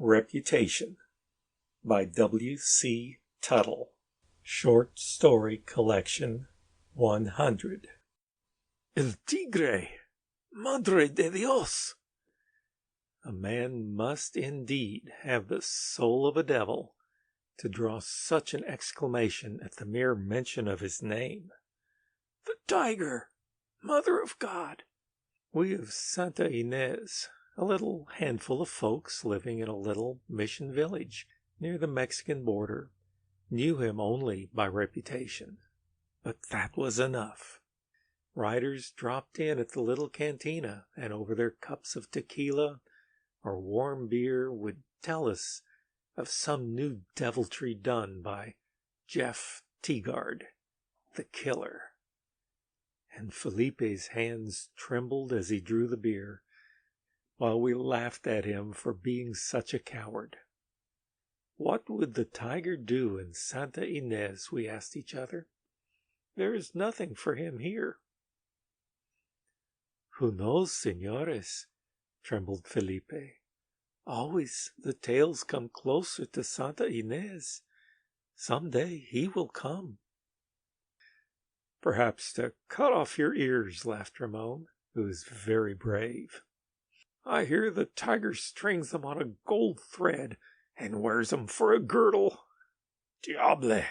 Reputation by W. C. Tuttle. Short Story Collection 100. El tigre! Madre de Dios! A man must indeed have the soul of a devil to draw such an exclamation at the mere mention of his name. The tiger! Mother of God! We of Santa Ynez, a little handful of folks living in a little mission village near the Mexican border, knew him only by reputation. But that was enough. Riders dropped in at the little cantina, and over their cups of tequila or warm beer would tell us of some new deviltry done by Jeff Teagard, the killer. And Felipe's hands trembled as he drew the beer, while we laughed at him for being such a coward. What would the tiger do in Santa Ynez, we asked each other. There is nothing for him here. Who knows, senores? Trembled Felipe. Always the tales come closer to Santa Ynez. Some day he will come. Perhaps to cut off your ears, laughed Ramon, who is very brave. I hear the tiger strings them on a gold thread and wears them for a girdle. Diable!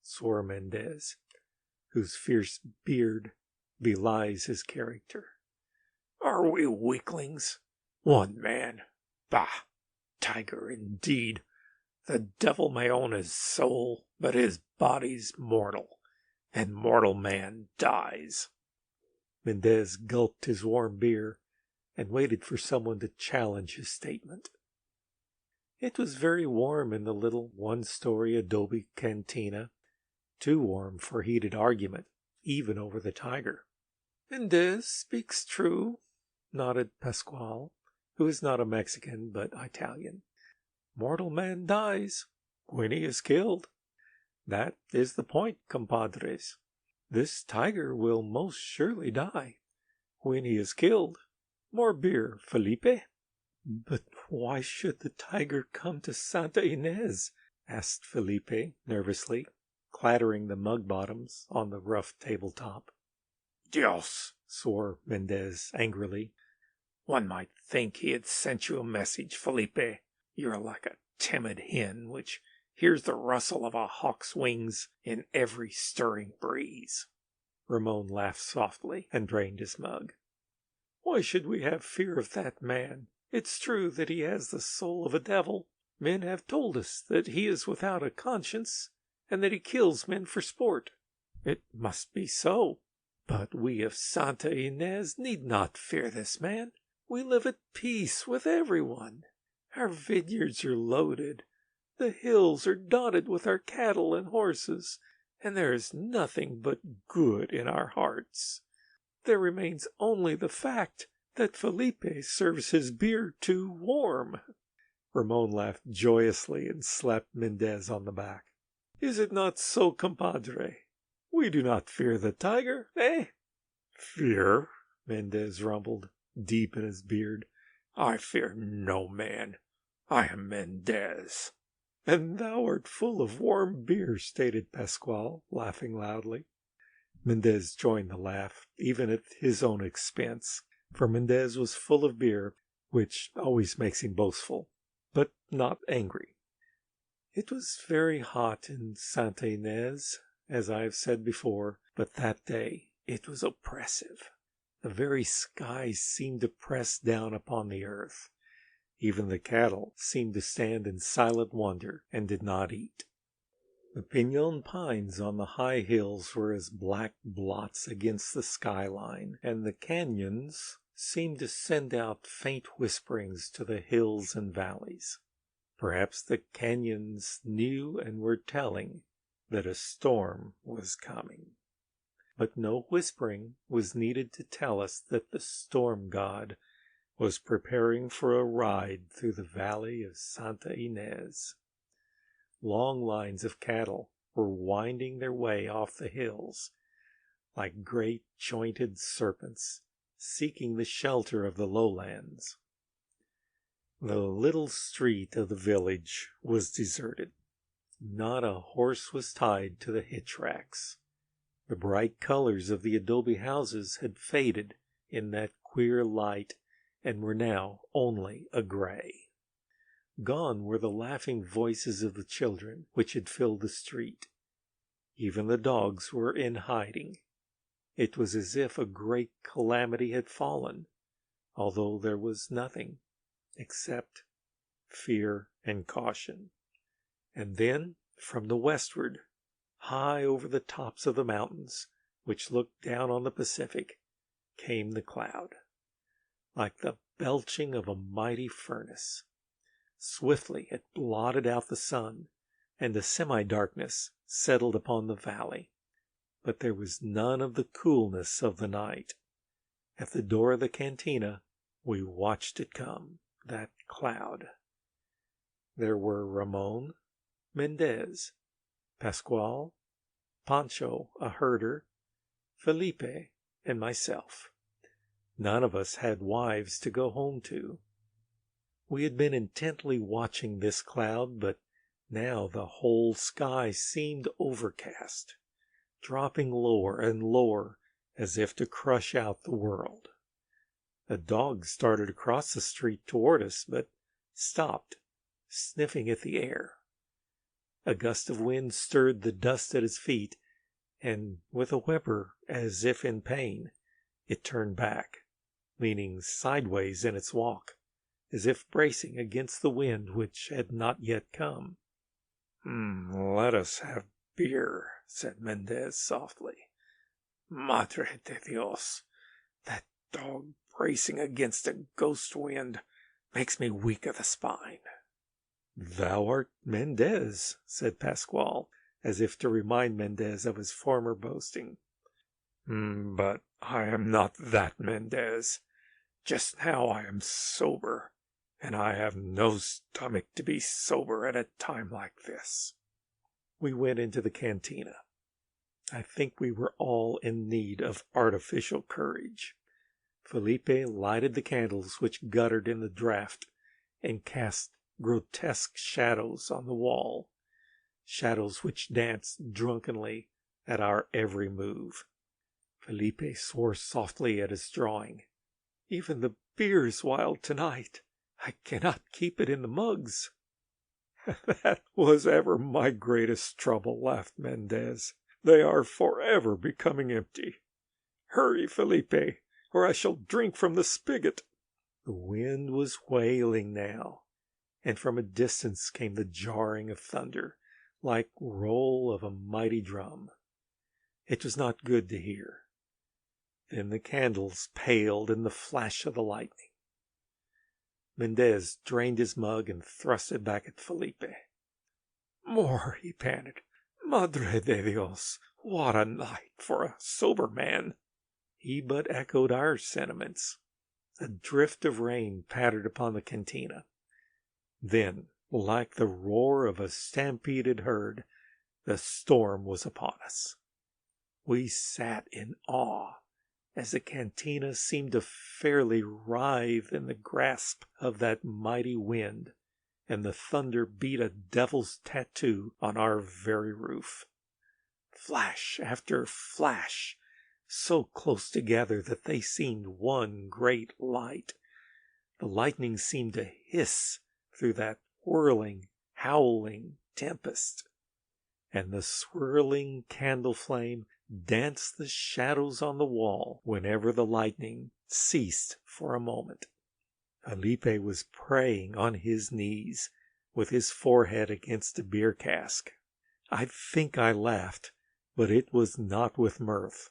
Swore Mendez, whose fierce beard belies his character. Are we weaklings? One man. Bah! Tiger indeed. The devil may own his soul, but his body's mortal, and mortal man dies. Mendez gulped his warm beer and waited for someone to challenge his statement. It was very warm in the little one-story adobe cantina, too warm for heated argument, even over the tiger. Mendez speaks true, nodded Pascual, who is not a Mexican but Italian. Mortal man dies when he is killed. That is the point, compadres. This tiger will most surely die when he is killed. More beer, Felipe. But why should the tiger come to Santa Ynez? Asked Felipe nervously, clattering the mug bottoms on the rough tabletop. Dios! Swore Mendez angrily. One might think he had sent you a message, Felipe. You're like a timid hen which hears the rustle of a hawk's wings in every stirring breeze. Ramon laughed softly and drained his mug. Why should we have fear of that man? It's true that he has the soul of a devil. Men have told us that he is without a conscience, and that he kills men for sport. It must be so. But we of Santa Ynez need not fear this man. We live at peace with everyone. Our vineyards are loaded. The hills are dotted with our cattle and horses, and there is nothing but good in our hearts. There remains only the fact that Felipe serves his beer too warm. Ramon laughed joyously and slapped Mendez on the back. Is it not so, compadre? We do not fear the tiger, eh? Fear? Mendez rumbled, deep in his beard. I fear no man. I am Mendez. And thou art full of warm beer, stated Pascual, laughing loudly. Mendez joined the laugh, even at his own expense, for Mendez was full of beer, which always makes him boastful, but not angry. It was very hot in Santa Ynez, as I have said before, but that day it was oppressive. The very sky seemed to press down upon the earth. Even the cattle seemed to stand in silent wonder and did not eat. The piñon pines on the high hills were as black blots against the skyline, and the canyons seemed to send out faint whisperings to the hills and valleys. Perhaps the canyons knew and were telling that a storm was coming. But no whispering was needed to tell us that the storm god was preparing for a ride through the valley of Santa Ynez. Long lines of cattle were winding their way off the hills, like great jointed serpents seeking the shelter of the lowlands. The little street of the village was deserted. Not a horse was tied to the hitch racks. The bright colors of the adobe houses had faded in that queer light and were now only a gray. Gone were the laughing voices of the children which had filled the street. Even the dogs were in hiding. It was as if a great calamity had fallen, although there was nothing except fear and caution. And then, from the westward, high over the tops of the mountains, which looked down on the Pacific, came the cloud, like the belching of a mighty furnace. Swiftly it blotted out the sun, and the semi-darkness settled upon the valley. But there was none of the coolness of the night. At the door of the cantina, we watched it come, that cloud. There were Ramon, Mendez, Pascual, Pancho, a herder, Felipe, and myself. None of us had wives to go home to. We had been intently watching this cloud, but now the whole sky seemed overcast, dropping lower and lower as if to crush out the world. A dog started across the street toward us, but stopped, sniffing at the air. A gust of wind stirred the dust at his feet, and with a whimper, as if in pain, it turned back, leaning sideways in its walk, as if bracing against the wind which had not yet come. Let us have beer," said Mendez softly. "Madre de Dios, that dog bracing against a ghost wind makes me weak of the spine." "Thou art Mendez," said Pascual, as if to remind Mendez of his former boasting. "But I am not that Mendez. Just now I am sober, and I have no stomach to be sober at a time like this." We went into the cantina. I think we were all in need of artificial courage. Felipe lighted the candles which guttered in the draught and cast grotesque shadows on the wall, shadows which danced drunkenly at our every move. Felipe swore softly at his drawing. "Even the beer's wild tonight. I cannot keep it in the mugs." "That was ever my greatest trouble," laughed Mendez. "They are forever becoming empty. Hurry, Felipe, or I shall drink from the spigot." The wind was wailing now, and from a distance came the jarring of thunder, like roll of a mighty drum. It was not good to hear. Then the candles paled in the flash of the lightning. Mendez drained his mug and thrust it back at Felipe. "More," he panted. "Madre de Dios, what a night for a sober man!" He but echoed our sentiments. A drift of rain pattered upon the cantina. Then, like the roar of a stampeded herd, the storm was upon us. We sat in awe as the cantina seemed to fairly writhe in the grasp of that mighty wind, and the thunder beat a devil's tattoo on our very roof. Flash after flash, so close together that they seemed one great light. The lightning seemed to hiss through that whirling, howling tempest, and the swirling candle flame danced the shadows on the wall whenever the lightning ceased for a moment. Felipe was praying on his knees, with his forehead against a beer cask. I think I laughed, but it was not with mirth.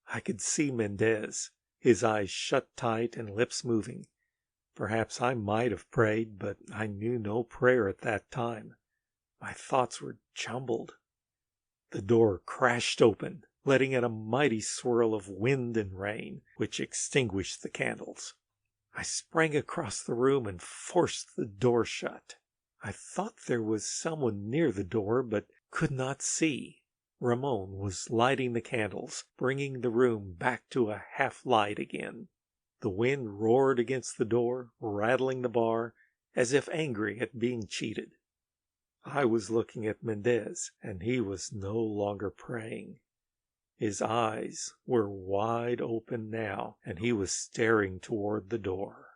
I could see Mendez, his eyes shut tight and lips moving. Perhaps I might have prayed, but I knew no prayer at that time. My thoughts were jumbled. The door crashed open, letting in a mighty swirl of wind and rain, which extinguished the candles. I sprang across the room and forced the door shut. I thought there was someone near the door, but could not see. Ramon was lighting the candles, bringing the room back to a half light again. The wind roared against the door, rattling the bar as if angry at being cheated. I was looking at Mendez, and he was no longer praying. His eyes were wide open now, and he was staring toward the door.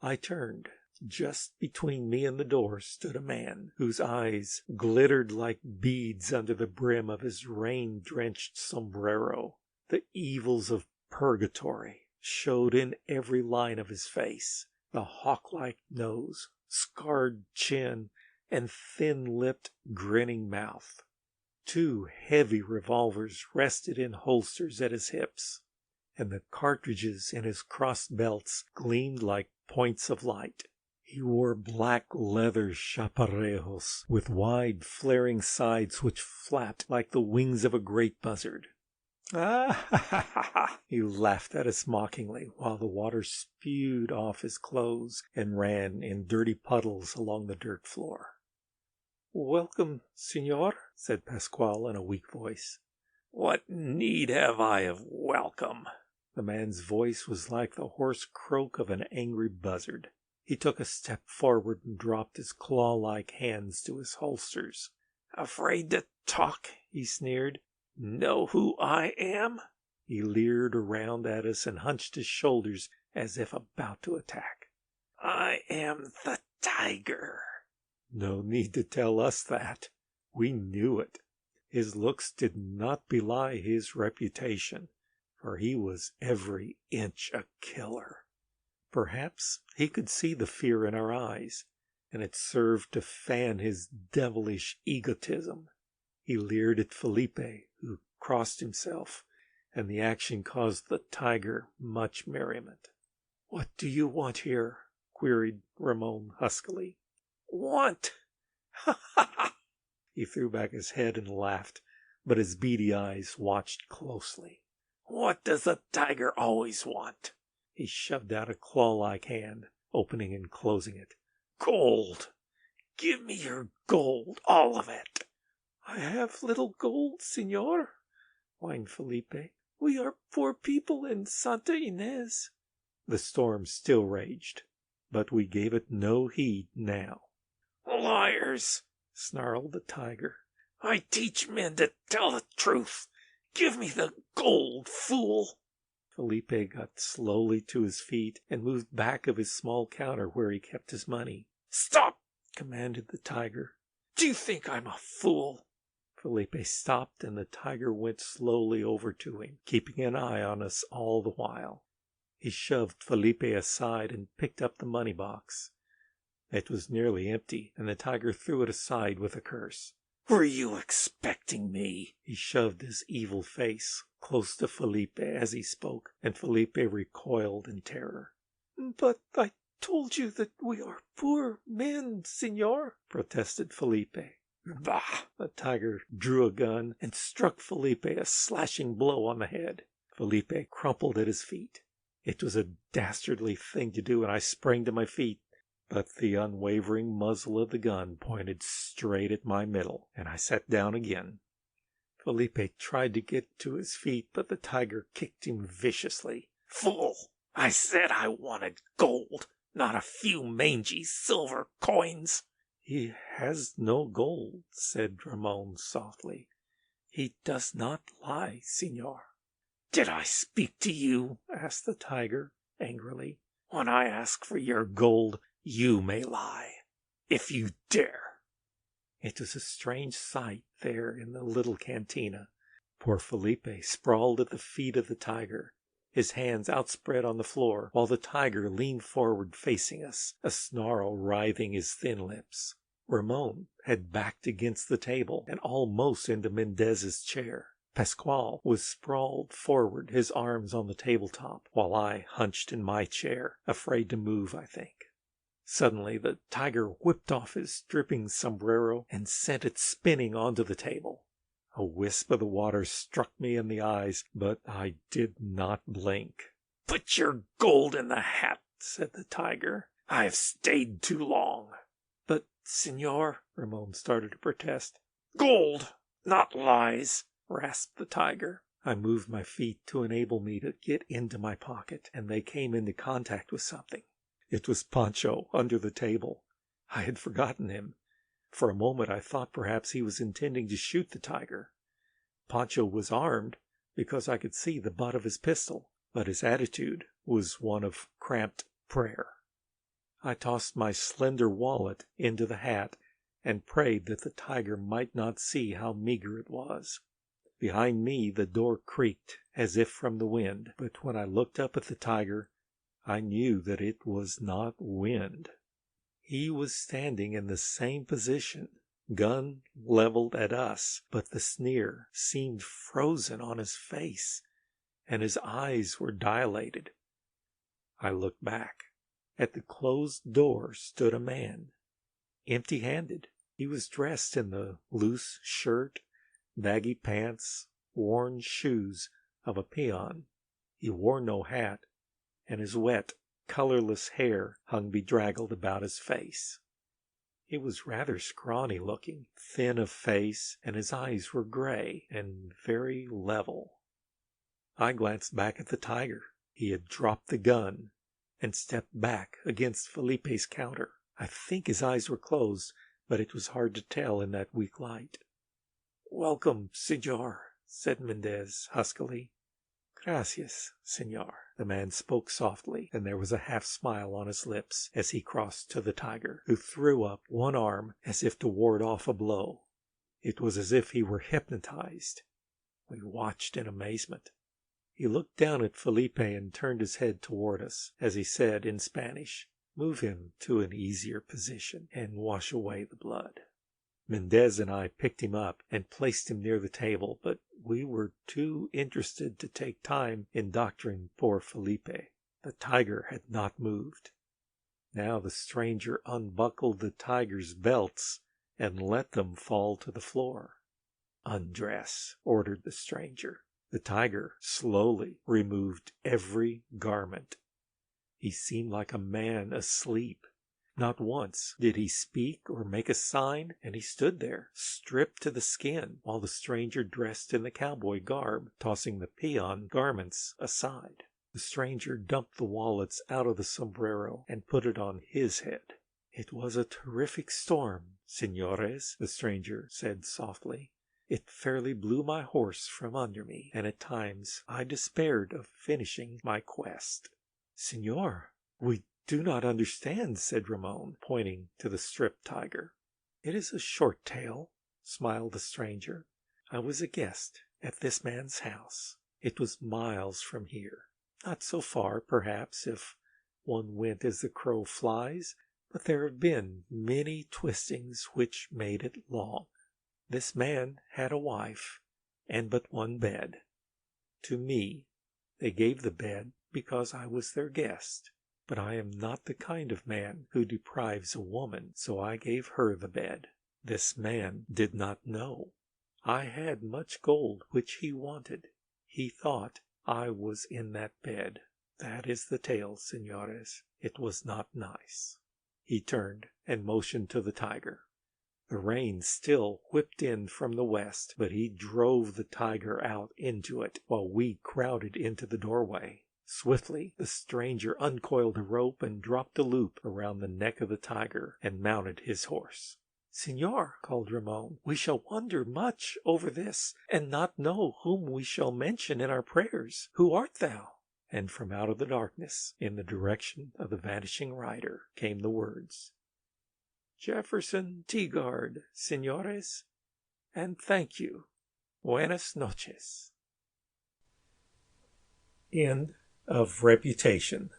I turned. Just between me and the door stood a man whose eyes glittered like beads under the brim of his rain-drenched sombrero. The evils of purgatory showed in every line of his face, the hawk-like nose, scarred chin, and thin-lipped, grinning mouth. 2 heavy revolvers rested in holsters at his hips, and the cartridges in his crossed belts gleamed like points of light. He wore black leather chaparejos with wide flaring sides which flapped like the wings of a great buzzard. "Ah, ha, ha, ha, ha!" He laughed at us mockingly, while the water spewed off his clothes and ran in dirty puddles along the dirt floor. "Welcome, Senor," said Pascual in a weak voice. "What need have I of welcome?" The man's voice was like the hoarse croak of an angry buzzard. He took a step forward and dropped his claw-like hands to his holsters. "Afraid to talk?" he sneered. "Know who I am?" He leered around at us and hunched his shoulders as if about to attack. "I am the tiger." No need to tell us that. We knew it. His looks did not belie his reputation, for he was every inch a killer. Perhaps he could see the fear in our eyes, and it served to fan his devilish egotism. He leered at Felipe, who crossed himself, and the action caused the tiger much merriment. "What do you want here?" queried Ramon huskily. "Want? Ha ha ha!" He threw back his head and laughed, but his beady eyes watched closely. "What does a tiger always want?" He shoved out a claw-like hand, opening and closing it. "Gold! Give me your gold, all of it!" "I have little gold, senor," whined Felipe. "We are poor people in Santa Ynez." The storm still raged, but we gave it no heed now. "Liars!" snarled the tiger. "I teach men to tell the truth. Give me the gold, fool!" Felipe got slowly to his feet and moved back of his small counter where he kept his money. "Stop!" commanded the tiger. "Do you think I'm a fool?" Felipe stopped, and the tiger went slowly over to him, keeping an eye on us all the while. He shoved Felipe aside and picked up the money box. It was nearly empty, and the tiger threw it aside with a curse. "Were you expecting me?" He shoved his evil face close to Felipe as he spoke, and Felipe recoiled in terror. "But I told you that we are poor men, senor," protested Felipe. "Bah!" The tiger drew a gun and struck Felipe a slashing blow on the head. Felipe crumpled at his feet. It was a dastardly thing to do, and I sprang to my feet, but the unwavering muzzle of the gun pointed straight at my middle, and I sat down again. Felipe tried to get to his feet, but the tiger kicked him viciously. "Fool! I said I wanted gold, not a few mangy silver coins." "He has no gold," said Ramon softly. "He does not lie, senor." "Did I speak to you?" asked the tiger angrily. "When I ask for your gold, you may lie, if you dare." It was a strange sight there in the little cantina. Poor Felipe sprawled at the feet of the tiger, his hands outspread on the floor, while the tiger leaned forward facing us, a snarl writhing his thin lips. Ramon had backed against the table and almost into Mendez's chair. Pascual was sprawled forward, his arms on the tabletop, while I hunched in my chair, afraid to move, I think. Suddenly the tiger whipped off his dripping sombrero and sent it spinning onto the table. A wisp of the water struck me in the eyes, but I did not blink. "Put your gold in the hat," said the tiger. "I've stayed too long." "But, senor," Ramon started to protest. "Gold, not lies," rasped the tiger. I moved my feet to enable me to get into my pocket, and they came into contact with something. It was Pancho under the table. I had forgotten him. For a moment I thought perhaps he was intending to shoot the tiger. Pancho was armed because I could see the butt of his pistol, but his attitude was one of cramped prayer. I tossed my slender wallet into the hat and prayed that the tiger might not see how meager it was. Behind me the door creaked as if from the wind, but when I looked up at the tiger, I knew that it was not wind. He was standing in the same position, gun leveled at us, but the sneer seemed frozen on his face, and his eyes were dilated. I looked back. At the closed door stood a man, empty-handed. He was dressed in the loose shirt, baggy pants, worn shoes of a peon. He wore no hat, and his wet, colorless hair hung bedraggled about his face. He was rather scrawny-looking, thin of face, and his eyes were gray and very level. I glanced back at the tiger. He had dropped the gun and stepped back against Felipe's counter. I think his eyes were closed, but it was hard to tell in that weak light. "Welcome, señor," said Mendez huskily. "Gracias, señor." The man spoke softly, and there was a half-smile on his lips as he crossed to the tiger, who threw up one arm as if to ward off a blow. It was as if he were hypnotized. We watched in amazement. He looked down at Felipe and turned his head toward us as he said in Spanish, "Move him to an easier position and wash away the blood." Mendez and I picked him up and placed him near the table, but we were too interested to take time in doctoring poor Felipe. The tiger had not moved. Now the stranger unbuckled the tiger's belts and let them fall to the floor. "Undress," ordered the stranger. The tiger slowly removed every garment. He seemed like a man asleep. Not once did he speak or make a sign, and he stood there, stripped to the skin, while the stranger dressed in the cowboy garb, tossing the peon garments aside. The stranger dumped the wallets out of the sombrero and put it on his head. "It was a terrific storm, señores," the stranger said softly. "It fairly blew my horse from under me, and at times I despaired of finishing my quest." "Señor, we do not understand," said Ramon, pointing to the stripped tiger. "It is a short tale," smiled the stranger. "I was a guest at this man's house. It was miles from here. Not so far, perhaps, if one went as the crow flies, but there have been many twistings which made it long. This man had a wife and but one bed. To me they gave the bed because I was their guest. But I am not the kind of man who deprives a woman, so I gave her the bed. This man did not know. I had much gold which he wanted. He thought I was in that bed. That is the tale, señores. It was not nice." He turned and motioned to the tiger. The rain still whipped in from the west, but he drove the tiger out into it while we crowded into the doorway. Swiftly, the stranger uncoiled a rope and dropped a loop around the neck of the tiger and mounted his horse. "Señor," called Ramon, "we shall wonder much over this and not know whom we shall mention in our prayers. Who art thou?" And from out of the darkness, in the direction of the vanishing rider, came the words, "Jefferson Teagard, señores, and thank you. Buenas noches." End of Reputation